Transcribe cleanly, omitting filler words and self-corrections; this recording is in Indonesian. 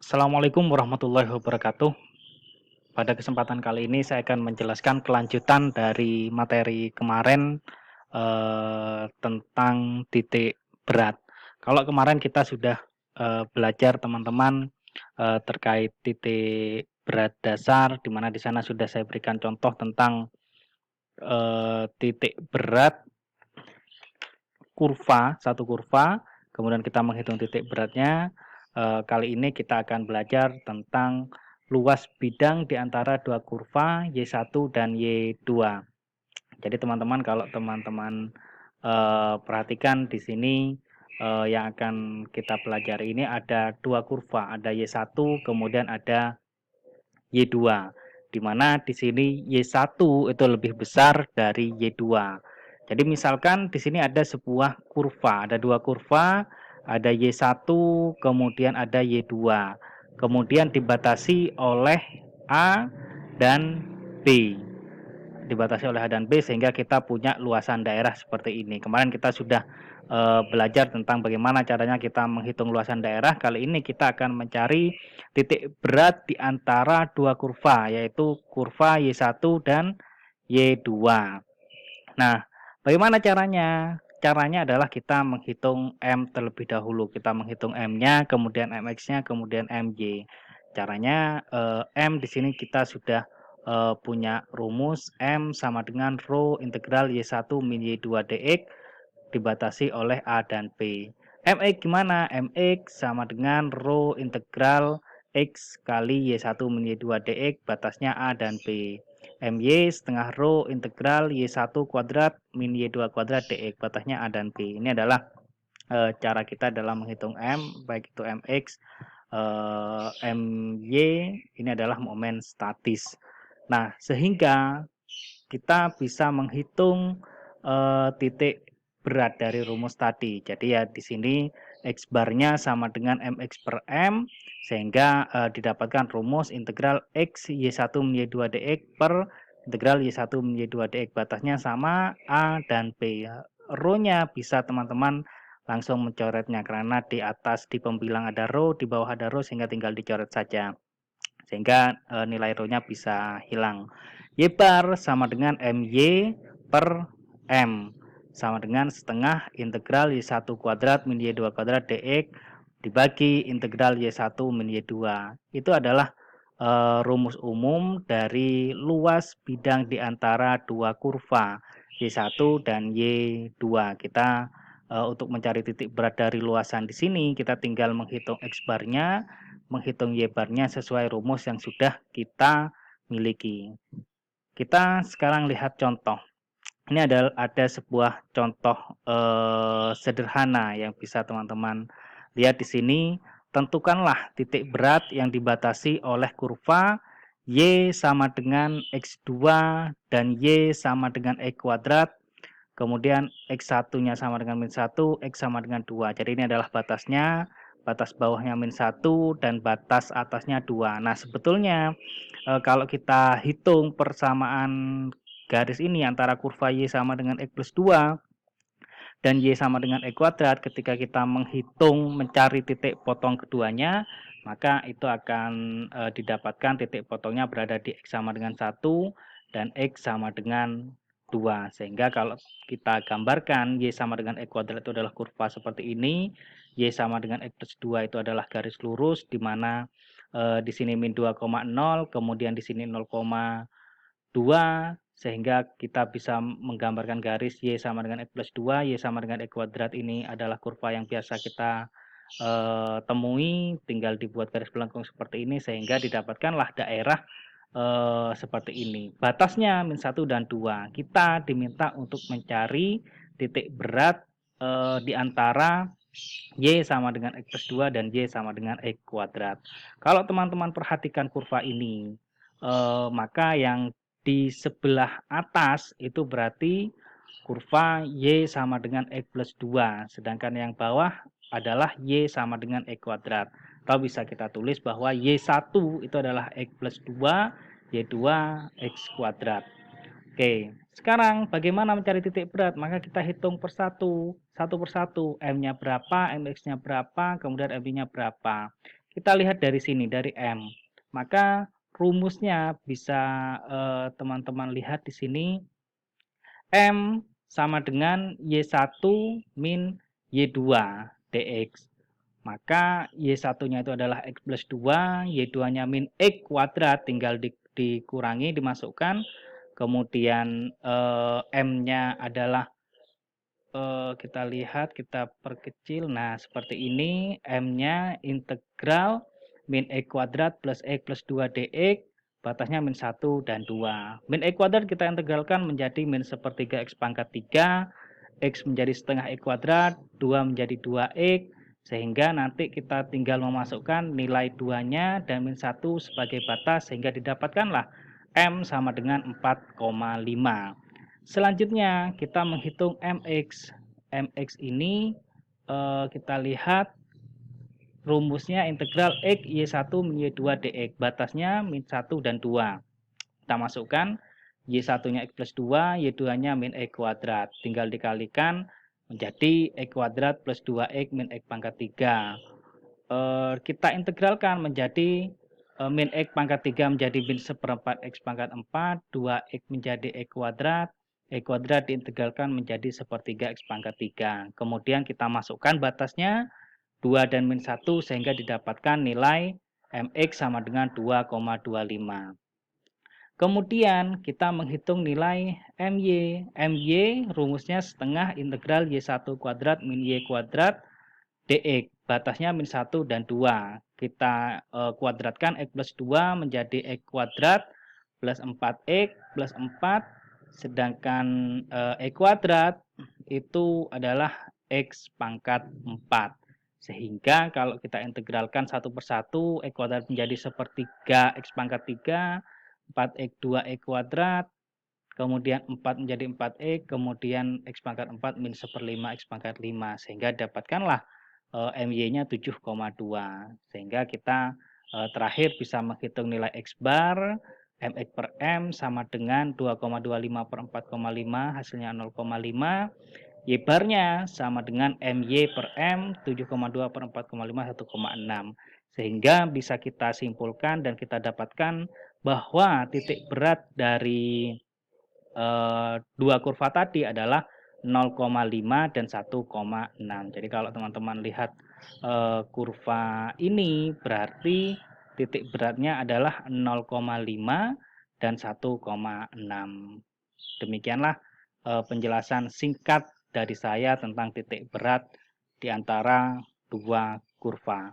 Assalamualaikum warahmatullahi wabarakatuh. Pada kesempatan kali ini saya akan menjelaskan kelanjutan dari materi kemarin tentang titik berat. Kalau kemarin kita sudah belajar teman-teman terkait titik berat dasar, di mana di sana sudah saya berikan contoh tentang titik berat kurva, satu kurva, kemudian kita menghitung titik beratnya. Kali ini kita akan belajar tentang luas bidang di antara dua kurva Y1 dan Y2. Jadi teman-teman, kalau teman-teman perhatikan di sini, yang akan kita pelajari ini ada dua kurva, ada Y1 kemudian ada Y2. Di mana di sini Y1 itu lebih besar dari Y2. Jadi misalkan di sini ada sebuah kurva, ada dua kurva, ada Y1 kemudian ada Y2. Kemudian dibatasi oleh A dan B. Dibatasi oleh A dan B sehingga kita punya luasan daerah seperti ini. Kemarin kita sudah belajar tentang bagaimana caranya kita menghitung luasan daerah. Kali ini kita akan mencari titik berat di antara dua kurva, yaitu kurva Y1 dan Y2. Nah, bagaimana caranya? Caranya adalah kita menghitung M terlebih dahulu. Kita menghitung M-nya, kemudian MX-nya, kemudian MY. Caranya M di sini kita sudah punya rumus M sama dengan rho integral Y1 min Y2 dx dibatasi oleh A dan B. MX gimana? MX sama dengan rho integral X kali Y1 min Y2 dx, batasnya A dan B. MY setengah rho integral Y1 kuadrat min Y2 kuadrat dx, batasnya A dan B. Ini adalah cara kita dalam menghitung M, baik itu MX, MY, ini adalah momen statis. Nah, sehingga kita bisa menghitung titik berat dari rumus tadi. Jadi ya di sini X barnya sama dengan MX per M, sehingga didapatkan rumus integral X Y1 min Y2 dx per integral Y1 min Y2 dx, batasnya sama A dan B. Rho-nya bisa teman-teman langsung mencoretnya karena di atas di pembilang ada rho, di bawah ada rho, sehingga tinggal dicoret saja. Sehingga nilai rho-nya bisa hilang. Y bar sama dengan MY per M, sama dengan setengah integral Y1 kuadrat min Y2 kuadrat dx dibagi integral Y1 min Y2. Itu adalah rumus umum dari luas bidang di antara dua kurva Y1 dan Y2. Kita untuk mencari titik berat dari luasan di sini, kita tinggal menghitung X barnya, menghitung Y barnya sesuai rumus yang sudah kita miliki. Kita sekarang lihat contoh. Ini ada sebuah contoh sederhana yang bisa teman-teman lihat di sini. Tentukanlah titik berat yang dibatasi oleh kurva Y sama dengan X2 dan Y sama dengan X kuadrat. Kemudian X1-nya sama dengan min 1, X sama dengan 2. Jadi ini adalah batasnya, batas bawahnya min 1 dan batas atasnya 2. Nah, sebetulnya kalau kita hitung persamaan garis ini antara kurva Y sama dengan X plus 2 dan Y sama dengan X kuadrat, ketika kita menghitung mencari titik potong keduanya, maka itu akan didapatkan titik potongnya berada di X sama dengan 1 dan X sama dengan 2. Sehingga kalau kita gambarkan Y sama dengan X kuadrat itu adalah kurva seperti ini, Y sama dengan X plus 2 itu adalah garis lurus, di mana di sini min 2,0, kemudian di sini 0,2, sehingga kita bisa menggambarkan garis Y sama dengan X plus 2, Y sama dengan X kuadrat ini adalah kurva yang biasa kita temui, tinggal dibuat garis melengkung seperti ini sehingga didapatkanlah daerah seperti ini. Batasnya min 1 dan 2. Kita diminta untuk mencari titik berat di antara Y sama dengan X plus 2 dan Y sama dengan X kuadrat. Kalau teman-teman perhatikan kurva ini, maka yang di sebelah atas itu berarti kurva Y sama dengan X plus 2. Sedangkan yang bawah adalah Y sama dengan X kuadrat. Atau bisa kita tulis bahwa Y1 itu adalah X plus 2, Y2 X kuadrat. Oke, sekarang bagaimana mencari titik berat? Maka kita hitung satu persatu. M-nya berapa, MX-nya berapa, kemudian MY-nya berapa. kita lihat dari sini, dari M. Maka rumusnya bisa teman-teman lihat di sini, M sama dengan Y1 min Y2 dx. Maka Y1-nya itu adalah X plus 2, Y2-nya min X kuadrat, tinggal dikurangi, dimasukkan. Kemudian M-nya adalah, kita lihat, kita perkecil. Nah, seperti ini. M-nya integral min X kuadrat plus X plus 2 dx. Batasnya min 1 dan 2. Min X kuadrat kita integralkan menjadi min sepertiga X pangkat 3. X menjadi setengah X kuadrat, 2 menjadi 2X. Sehingga nanti kita tinggal memasukkan nilai 2-nya dan min 1 sebagai batas, sehingga didapatkanlah M sama dengan 4,5. Selanjutnya kita menghitung MX. MX ini kita lihat rumusnya integral X Y1 min Y2 dx. Batasnya min 1 dan 2. Kita masukkan Y1-nya X plus 2, Y2-nya min X kuadrat. Tinggal dikalikan menjadi X kuadrat plus 2X min X pangkat 3. Kita integralkan menjadi min X pangkat 3 menjadi min seperempat X pangkat 4, 2X menjadi X kuadrat diintegralkan menjadi sepertiga X pangkat 3. Kemudian kita masukkan batasnya 2 dan min 1 sehingga didapatkan nilai MX sama dengan 2,25. Kemudian kita menghitung nilai MY. MY rumusnya setengah integral Y1 kuadrat min Y kuadrat dx. Batasnya min 1 dan 2. Kita kuadratkan X plus 2 menjadi X kuadrat plus 4X plus 4. Sedangkan X kuadrat itu adalah X pangkat 4. Sehingga kalau kita integralkan satu persatu, X kuadrat menjadi sepertiga X pangkat 3, 4X 2X kuadrat, kemudian 4 menjadi 4X, kemudian X pangkat 4 min 1/5 X pangkat 5. Sehingga dapatkanlah MY-nya 7,2. Sehingga kita terakhir bisa menghitung nilai X bar, MX per M sama dengan 2,25 per 4,5, hasilnya 0,5. Y barnya sama dengan MY per M, 7,2 per 4,5, 1,6. Sehingga bisa kita simpulkan dan kita dapatkan bahwa titik berat dari dua kurva tadi adalah 0,5 dan 1,6. Jadi kalau teman-teman lihat kurva ini, berarti titik beratnya adalah 0,5 dan 1,6. Demikianlah penjelasan singkat dari saya tentang titik berat di antara dua kurva.